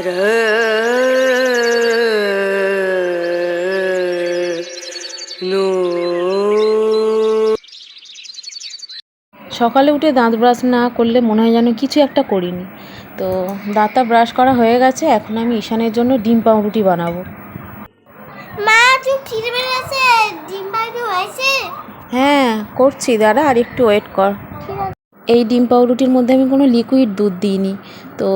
সকালে উঠে দাঁত ব্রাশ না করলে মনে হয় যেন কিছু একটা করিনি। তো দাঁতটা ব্রাশ করা হয়ে গেছে, এখন আমি ঈশানের জন্য ডিম পাউরুটি বানাবো। মা তুই খিদে পেয়ে গেছে, ডিম পাউরুটি হয়েছে? হ্যাঁ করছি, দাঁড়া আর একটু ওয়েট কর। এই ডিম পাউরুটির মধ্যে আমি কোনো লিকুইড দুধ দিইনি, তো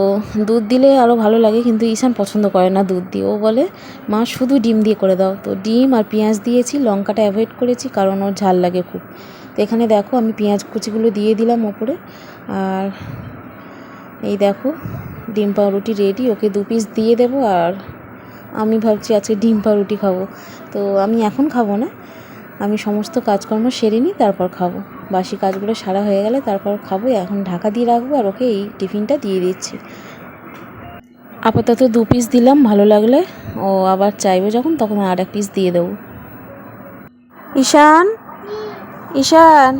দুধ দিলে আরও ভালো লাগে, কিন্তু ঈশান পছন্দ করে না দুধ দিয়ে। ও বলে মা শুধু ডিম দিয়ে করে দাও। তো ডিম আর পেঁয়াজ দিয়েছি, লঙ্কাটা অ্যাভয়েড করেছি কারণ ওর ঝাল লাগে খুব। তো এখানে দেখো আমি পেঁয়াজ কুচিগুলো দিয়ে দিলাম ওপরে, আর এই দেখো ডিম পাউরুটি রেডি। ওকে 2 পিস দিয়ে দেবো, আর আমি ভাবছি আজকে ডিম পাউরুটি খাবো। তো আমি এখন খাবো না, আমি সমস্ত কাজকর্ম সেরে নিই তারপর খাবো। বাসি কাজগুলো সারা হয়ে গেলে তারপর খাবো। এখন ঢাকা দিয়ে রাখবো আর ওকে এই টিফিনটা দিয়ে দিচ্ছি। আপাতত 2 পিস দিলাম, ভালো লাগলে ও আবার চাইবে যখন তখন আর 1 পিস দিয়ে দেবো। ঈশান, ঈশান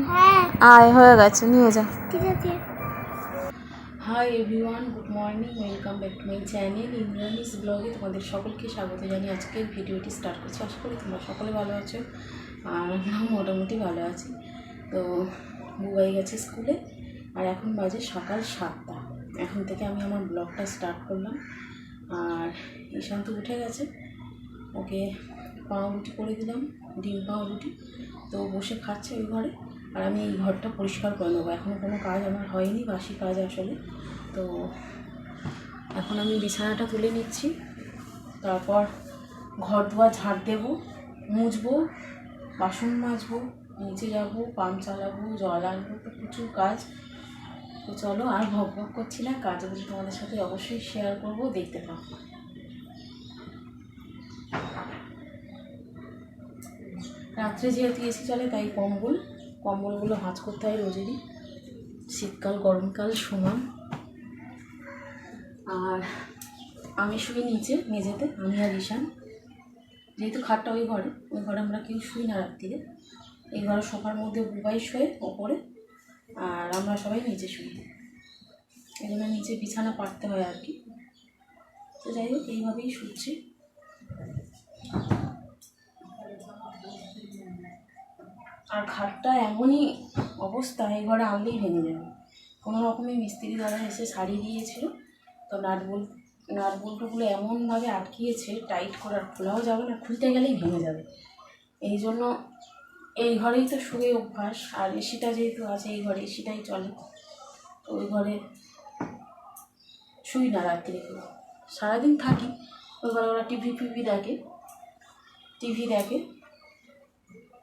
আয়, হয়ে গেছে, নিয়ে যা। ঠিক আছে। Hi everyone, good morning, welcome back to my channel Indrani's ব্লগে তোমাদের সকলকে স্বাগত জানিয়ে আজকের ভিডিওটি স্টার্ট করছি। আশা করি তোমরা সকলে ভালো আছো, আর আমরা মোটামুটি ভালো আছি। তো বুবাই গেছে স্কুলে, আর এখন বাজে সকাল 7টা। এখন থেকে আমি আমার ব্লগটা স্টার্ট করলাম। আর ঈশান্ত উঠে গেছে, ওকে পাউরুটি করে দিলাম, ডিম পাউরুটি। তো বসে খাচ্ছে ওই ঘরে, আর আমি এই ঘরটা পরিষ্কার করে নেবো। এখনও কোনো কাজ আমার হয়নি, বাসি কাজ আসলে। তো এখন আমি বিছানাটা তুলে নিচ্ছি, তারপর ঘর দুয়ার ঝাড় দেবো, মুছবো, বাসন মাজবো, নিচে যাবো, পাম্প চালাবো, জল আনবো, তো প্রচুর কাজ। তো চলো আর ভক ভক করছি না, কাজগুলো তোমাদের সাথে অবশ্যই শেয়ার করবো, দেখতে পাবো। রাত্রে যেহেতু এসি চলে তাই কম্বলগুলো ভাঁজ করতে হয় রোজেরই, শীতকাল গরমকাল সমান। আর আমি শুই নিচে মেঝেতে, আমি আর ঈশান। যেহেতু খাটটা ওই ঘরে আমরা কেউ শুই না রাত্রিরে। এই ঘরে সোফার মধ্যে বুবাই শোয়ে ওপরে, আর আমরা সবাই নিচে শুই। এই জন্য নিচে বিছানা পাততে হয় আর কি। তো যাই হোক, এইভাবেই শুচ্ছি। আর খাটটা এমনই অবস্থা, এই ঘরে আনলেই ভেঙে যাবে। কোনো রকমে মিস্ত্রি দাদা এসে সারিয়ে দিয়েছিল, তো নাট বল্টুগুলো এমনভাবে আটকিয়েছে টাইট করে, আর খোলাও যাবে না, খুলতে গেলেই ভেঙে যাবে। এই জন্য এই ঘরেই তো শুয়ে অভ্যাস, আর এসিটা যেহেতু আছে এই ঘরে, এসিটাই চলে, তো ওই ঘরে শুই না রাত্রে। সারাদিন থাকি ওই ঘরে, ওরা টিভি দেখে,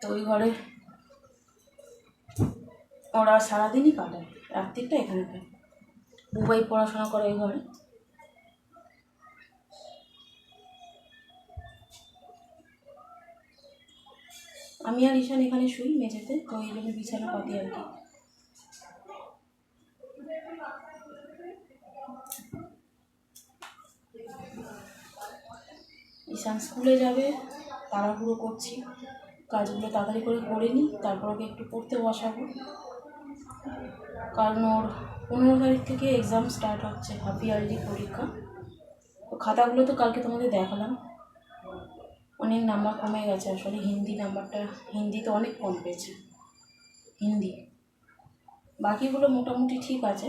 তো ওই ঘরে ওরা সারাদিনই কাটায়, রাত্রিটা এখানে থাকে। বুবাই পড়াশোনা করে ওই ঘরে। আমি আর ঈশান এখানে শুই মেঝেতে, তো এই জন্য বিছানা পাতি আর কি। ঈশান স্কুলে যাবে, তাড়াহুড়ো করছি, কাজগুলো তাড়াতাড়ি করে নিই, তারপর ওকে একটু পড়তে বসাবো। কারণ ওর 15 তারিখ থেকে এক্সাম স্টার্ট হচ্ছে, হাফ ইয়ারলি পরীক্ষা। তো খাতাগুলো তো কালকে তোমাদের দেখালাম, অনেক নাম্বার কমে গেছে আসলে। হিন্দিতে অনেক কম পেয়েছে হিন্দি। বাকিগুলো মোটামুটি ঠিক আছে,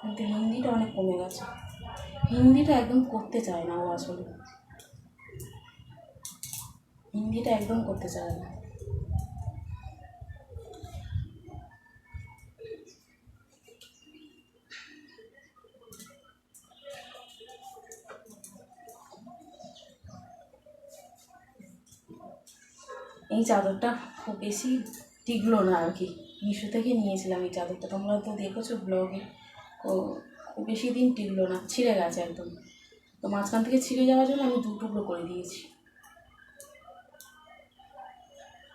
কিন্তু হিন্দিটা অনেক কমে গেছে। হিন্দিটা একদম করতে চায় না ও, আসলে হিন্দিটা একদম করতে চায় না। এই চাদরটা খুব বেশি টিকলো না আর কি, মিশো থেকে নিয়েছিলাম এই চাদরটা, তোমরা তো দেখেছো ব্লগে। খুব বেশি দিন টিকলো না, ছিঁড়ে গেছে একদম। তো মাঝখান থেকে ছিঁড়ে যাওয়ার জন্য আমি 2 টুকরো করে দিয়েছি।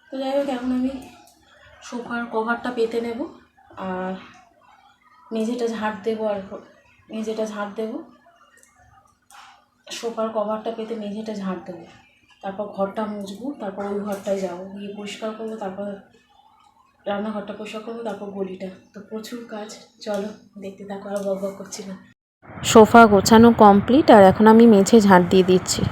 তো যাই হোক, এখন আমি সোফার কভারটা পেতে নেব, আর মেঝেটা ঝাড় দেবো, সোফার কভারটা পেতে মেঝেটা ঝাড় দেবো, তারপর ঘরটা মুছবো, তারপর ওই ঘরটায় যাবো, গিয়ে পরিষ্কার করবো, তারপর রান্নাঘরটা পরিষ্কার করবো, তারপর গলিটা। তো প্রচুর কাজ, চলো দেখতে থাকো, আর বক বক করছি না। সোফা গোছানো কমপ্লিট, আর এখন আমি মেঝে ঝাড় দিয়ে দিচ্ছি।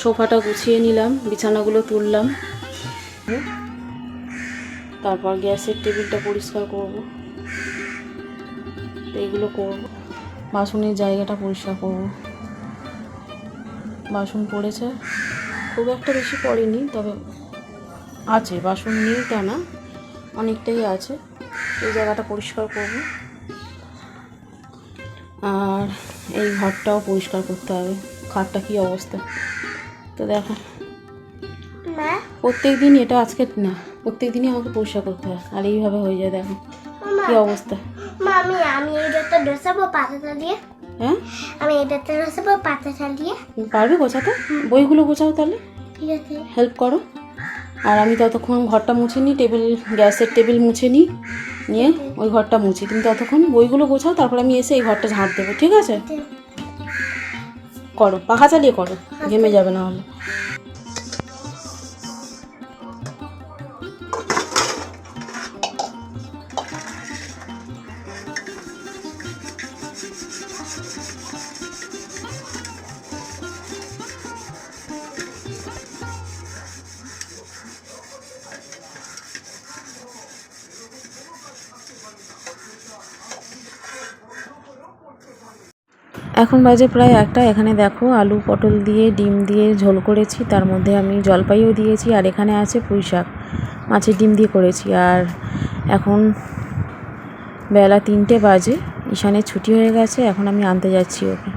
সোফাটা গুছিয়ে নিলাম, বিছানাগুলো তুললাম, তারপর গ্যাসের টেবিলটা পরিষ্কার করব, এইগুলো করব, বাসনের জায়গাটা পরিষ্কার করব। বাসন পড়েছে, খুব একটা বেশি পড়েনি, তবে আছে, বাসন নেই তা না, অনেকটাই আছে। এই জায়গাটা পরিষ্কার করব, আর এই ঘরটাও পরিষ্কার করতে হবে। খাটটা কী অবস্থা তো দেখো, প্রত্যেক দিন, এটা আজকে না, প্রত্যেক দিনই আমাকে পরিষ্কার করতে হয়, আর এইভাবে হয়ে যায়। দেখো কি অবস্থা। আমি এইটাতে বসাবো পাতাটা দিয়ে। হ্যাঁ, আমি এইটাতে বসাবো পাতাটা দিয়ে। পারবে গোছাতে? বইগুলো গোছাও তাহলে, ঠিক আছে, হেল্প করো। আর আমি ততক্ষণ ঘরটা মুছে নিই, গ্যাসের টেবিল মুছে নিই, নিয়ে ওই ঘরটা মুছি। তুমি ততক্ষণ বইগুলো গোছাও, তারপর আমি এসে এই ঘরটা ঝাঁট দেবো, ঠিক আছে? করো, পাখা চালিয়ে করো, ঘেমে যাবে না হলে। এখন বাজে প্রায় 1টা। এখানে দেখো আলু পটল দিয়ে ডিম দিয়ে ঝোল করেছি, তার মধ্যে আমি জলপাইও দিয়েছি, আর এখানে আছে পুঁই শাক মাছের ডিম দিয়ে করেছি। আর এখন বেলা 3টে বাজে, ঈশানের ছুটি হয়ে গেছে, এখন আমি আনতে যাচ্ছি ওকে।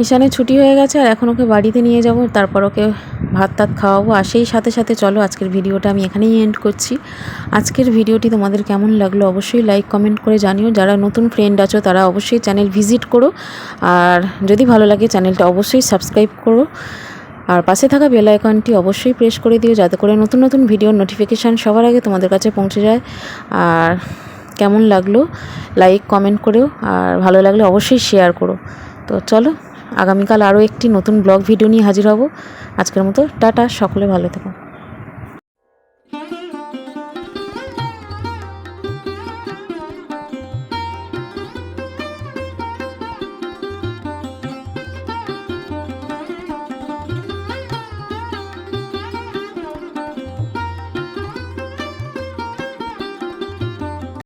ঈশানের ছুটি হয়ে গেছে, আর এখন ওকে বাড়িতে নিয়ে যাব, তারপর ওকে ভাত টাত খাওয়াবো। আর সেই সাথে সাথে চলো আজকের ভিডিওটা আমি এখানেই এন্ড করছি। আজকের ভিডিওটি তোমাদের কেমন লাগলো অবশ্যই লাইক কমেন্ট করে জানিও। যারা নতুন ফ্রেন্ড আছো তারা অবশ্যই চ্যানেল ভিজিট করো, আর যদি ভালো লাগে চ্যানেলটা অবশ্যই সাবস্ক্রাইব করো, আর পাশে থাকা বেল আইকনটি অবশ্যই প্রেস করে দিও, যাতে করে নতুন নতুন ভিডিওর নোটিফিকেশান সবার আগে তোমাদের কাছে পৌঁছে যায়। আর কেমন লাগলো লাইক কমেন্ট করো, আর ভালো লাগলে অবশ্যই শেয়ার করো। তো চলো, আগামীকাল আরও একটি নতুন ব্লগ ভিডিও নিয়ে হাজির হব। আজকের মতো টাটা, সকলে ভালো থেকো।